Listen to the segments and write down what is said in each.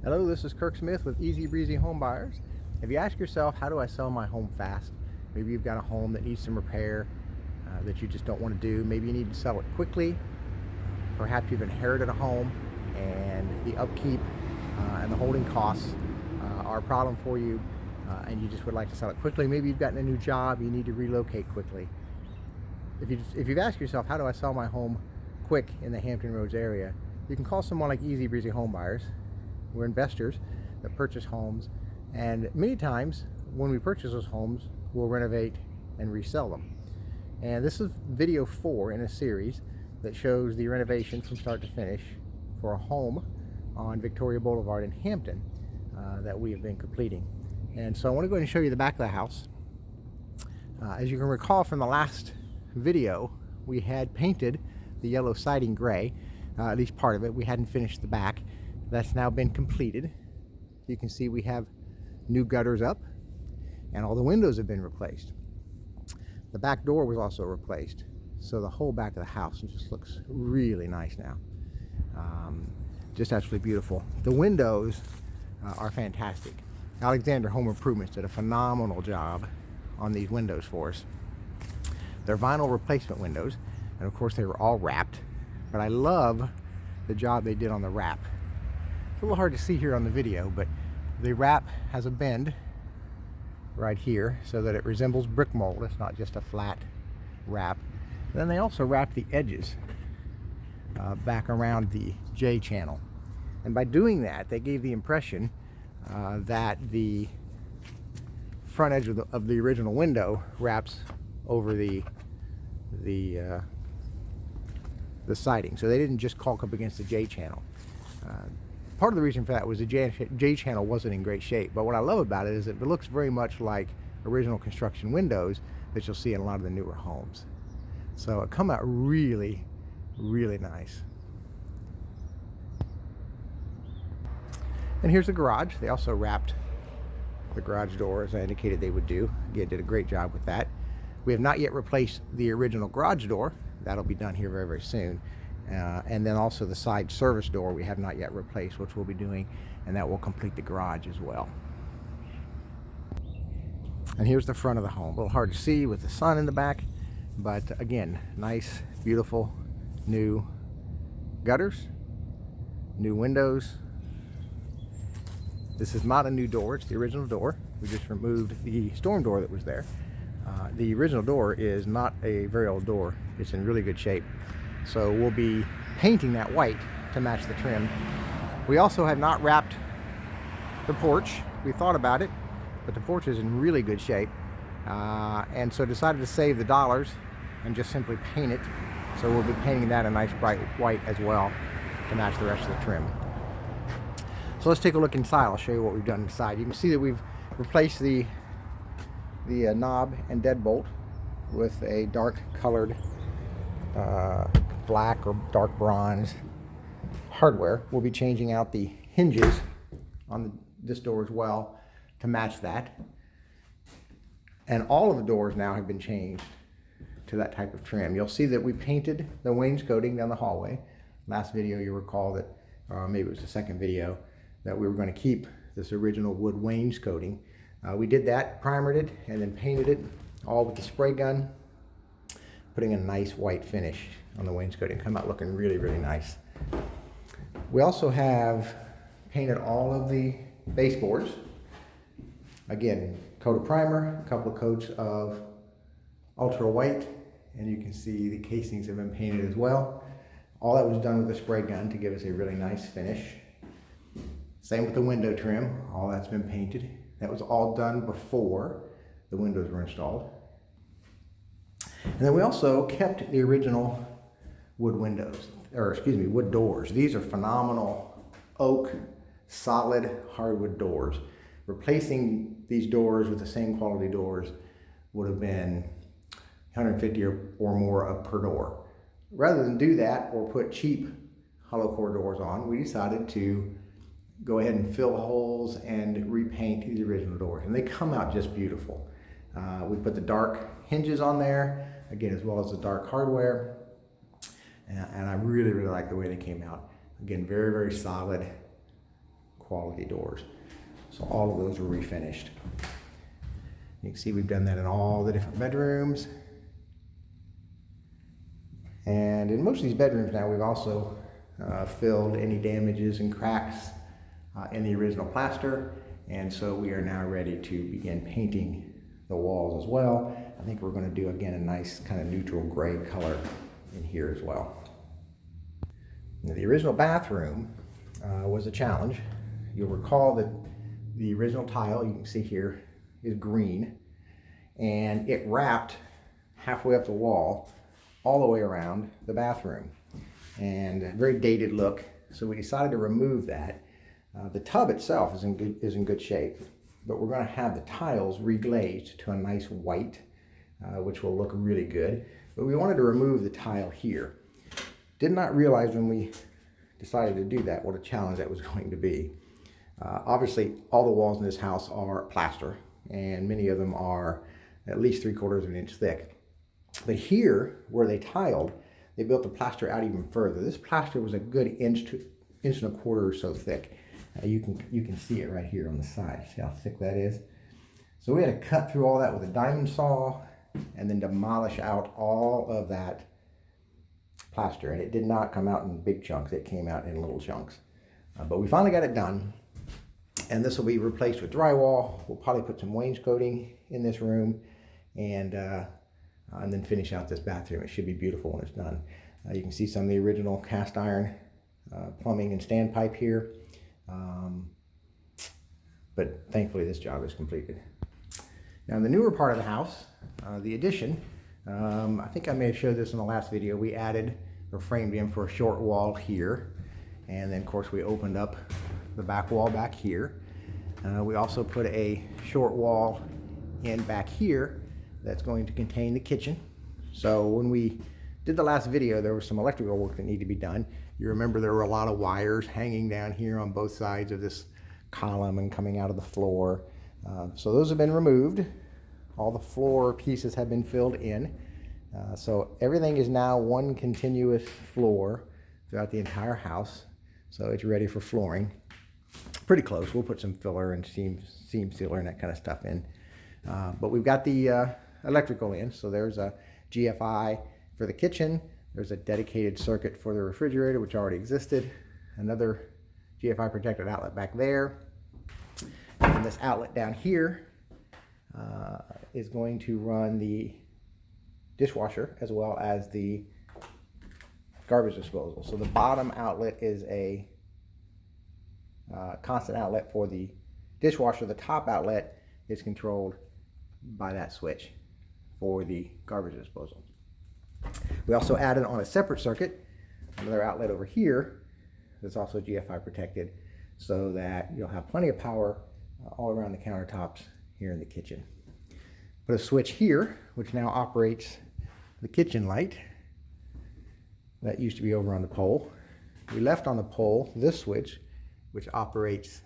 Hello, this is Kirk Smith with Easy Breezy Home Buyers. If you ask yourself, how do I sell my home fast? Maybe you've got a home that needs some repair that you just don't want to do. Maybe you need to sell it quickly. Perhaps you've inherited a home and the upkeep and the holding costs are a problem for you and you just would like to sell it quickly. Maybe you've gotten a new job, you need to relocate quickly. If you've asked yourself, how do I sell my home quick in the Hampton Roads area? You can call someone like Easy Breezy Home Buyers. We're investors that purchase homes, and many times when we purchase those homes, we'll renovate and resell them. And this is video 4 in a series that shows the renovation from start to finish for a home on Victoria Boulevard in Hampton that we have been completing. And so I want to go ahead and show you the back of the house. As you can recall from the last video, we had painted the yellow siding gray, at least part of it. We hadn't finished the back. That's now been completed. You can see we have new gutters up and all the windows have been replaced. The back door was also replaced, so the whole back of the house just looks really nice now. Just absolutely beautiful. The windows are fantastic. Alexander Home Improvements did a phenomenal job on these windows for us. They're vinyl replacement windows, and of course they were all wrapped, but I love the job they did on the wrap. It's a little hard to see here on the video, but the wrap has a bend right here so that it resembles brick mold. It's not just a flat wrap. And then they also wrap the edges back around the J channel. And by doing that, they gave the impression that the front edge of the original window wraps over the siding. So they didn't just caulk up against the J channel. Part of the reason for that was the J channel wasn't in great shape, but what I love about it is that it looks very much like original construction windows that you'll see in a lot of the newer homes. So it come out really, really nice. And here's the garage. They also wrapped the garage door as I indicated they would do. Again, did a great job with that. We have not yet replaced the original garage door. That'll be done here very, very soon. And then also the side service door we have not yet replaced, which we'll be doing, and that will complete the garage as well. And here's the front of the home. A little hard to see with the sun in the back, but again, nice, beautiful, new gutters, new windows. This is not a new door, it's the original door. We just removed the storm door that was there. The original door is not a very old door. It's in really good shape. So we'll be painting that white to match the trim. We also have not wrapped the porch. We thought about it, but the porch is in really good shape. And so decided to save the dollars and just simply paint it. So we'll be painting that a nice bright white as well to match the rest of the trim. So let's take a look inside. I'll show you what we've done inside. You can see that we've replaced the knob and deadbolt with a dark colored black or dark bronze hardware. We'll be changing out the hinges on this door as well to match that. And all of the doors now have been changed to that type of trim. You'll see that we painted the wainscoting down the hallway. Last video you recall that, maybe it was the second video, that we were going to keep this original wood wainscoting. We did that, primered it, and then painted it all with the spray gun, putting a nice white finish on the wainscoting. Come out looking really, really nice. We also have painted all of the baseboards. Again, coat of primer, a couple of coats of ultra white, and you can see the casings have been painted as well. All that was done with a spray gun to give us a really nice finish. Same with the window trim, all that's been painted. That was all done before the windows were installed. And then we also kept the original wood windows, or excuse me, wood doors. These are phenomenal oak, solid hardwood doors. Replacing these doors with the same quality doors would have been $150 or more up per door. Rather than do that or put cheap hollow core doors on, we decided to go ahead and fill holes and repaint these original doors, and they come out just beautiful. We put the dark hinges on there, again, as well as the dark hardware, and I really, really like the way they came out. Again, very, very solid quality doors. So all of those were refinished. You can see we've done that in all the different bedrooms. And in most of these bedrooms now, we've also filled any damages and cracks in the original plaster. And so we are now ready to begin painting the walls as well. I think we're going to do, again, a nice kind of neutral gray color in here as well. Now, the original bathroom was a challenge. You'll recall that the original tile, you can see here, is green, and it wrapped halfway up the wall all the way around the bathroom, and a very dated look. So we decided to remove that. The tub itself is in good shape, but we're going to have the tiles reglazed to a nice white, which will look really good. But we wanted to remove the tile here. Did not realize when we decided to do that what a challenge that was going to be. Obviously, all the walls in this house are plaster, and many of them are at least 3/4 of an inch thick. But here, where they tiled, they built the plaster out even further. This plaster was a good inch to inch and a quarter or so thick. You can see it right here on the side. See how thick that is? So we had to cut through all that with a diamond saw and then demolish out all of that plaster. And it did not come out in big chunks. It came out in little chunks. But we finally got it done. And this will be replaced with drywall. We'll probably put some wainscoting in this room and then finish out this bathroom. It should be beautiful when it's done. You can see some of the original cast iron plumbing and standpipe here. But thankfully this job is completed. Now in the newer part of the house, the addition, I think I may have showed this in the last video. We added or framed in for a short wall here. And then of course we opened up the back wall back here. We also put a short wall in back here that's going to contain the kitchen. So when we did the last video, there was some electrical work that needed to be done. You remember there were a lot of wires hanging down here on both sides of this column and coming out of the floor. So those have been removed. All the floor pieces have been filled in. So everything is now one continuous floor throughout the entire house. So it's ready for flooring. Pretty close. We'll put some filler and seam sealer and that kind of stuff in. But we've got the electrical in. So there's a GFI for the kitchen. There's a dedicated circuit for the refrigerator, which already existed. Another GFI protected outlet back there. And this outlet down here is going to run the dishwasher as well as the garbage disposal. So the bottom outlet is a constant outlet for the dishwasher. The top outlet is controlled by that switch for the garbage disposal. We also added on a separate circuit another outlet over here that's also GFI protected, so that you'll have plenty of power all around the countertops here in the kitchen. Put a switch here which now operates the kitchen light. That used to be over on the pole. We left on the pole this switch which operates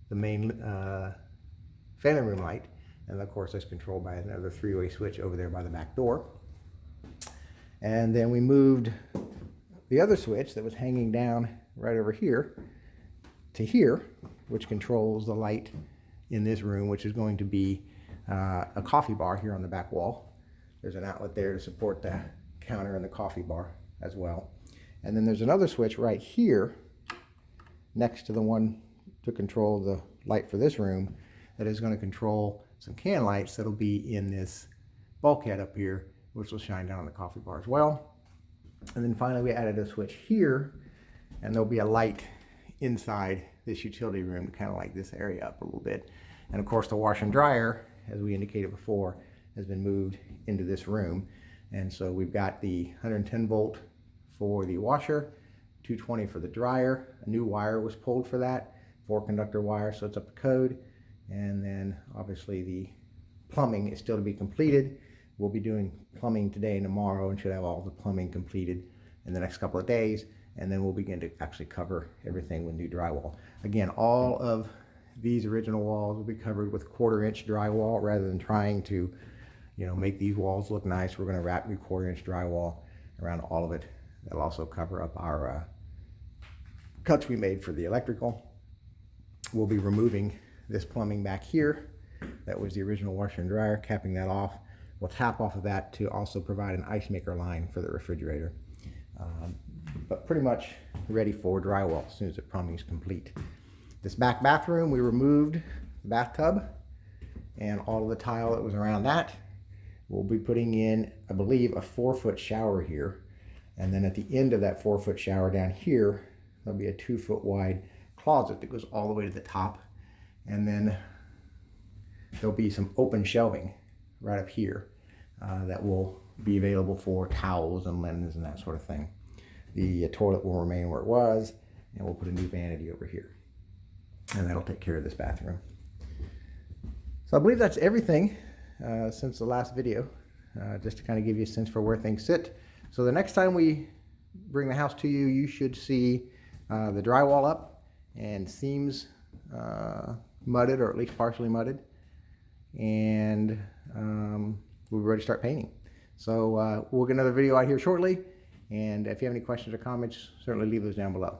the main family room light, and of course that's controlled by another three-way switch over there by the back door. And then we moved the other switch that was hanging down right over here to here, which controls the light in this room, which is going to be a coffee bar here on the back wall. There's an outlet there to support the counter and the coffee bar as well. And then there's another switch right here next to the one to control the light for this room that is going to control some can lights that'll be in this bulkhead up here, which will shine down on the coffee bar as well. And then finally we added a switch here, and there'll be a light inside this utility room to kind of light this area up a little bit. And of course the washer and dryer, as we indicated before, has been moved into this room. And so we've got the 110 volt for the washer, 220 for the dryer. A new wire was pulled for that, 4-conductor wire, so it's up to code. And then obviously the plumbing is still to be completed. We'll be doing plumbing today and tomorrow and should have all the plumbing completed in the next couple of days. And then we'll begin to actually cover everything with new drywall. Again, all of these original walls will be covered with 1/4-inch drywall rather than trying to, make these walls look nice. We're going to wrap new 1/4-inch drywall around all of it. That'll also cover up our cuts we made for the electrical. we'll be removing this plumbing back here. That was the original washer and dryer, capping that off. We'll tap off of that to also provide an ice maker line for the refrigerator. But pretty much ready for drywall as soon as the plumbing is complete. This back bathroom, we removed the bathtub and all of the tile that was around that. We'll be putting in, I believe, a 4-foot shower here. And then at the end of that 4-foot shower down here, there'll be a 2-foot wide closet that goes all the way to the top. And then there'll be some open shelving right up here that will be available for towels and linens and that sort of thing. The toilet will remain where it was, and we'll put a new vanity over here. And that'll take care of this bathroom. So I believe that's everything since the last video, just to kind of give you a sense for where things sit. So the next time we bring the house to you, you should see the drywall up and seams mudded, or at least partially mudded. And we're ready to start painting. So we'll get another video out here shortly. And if you have any questions or comments, certainly leave those down below.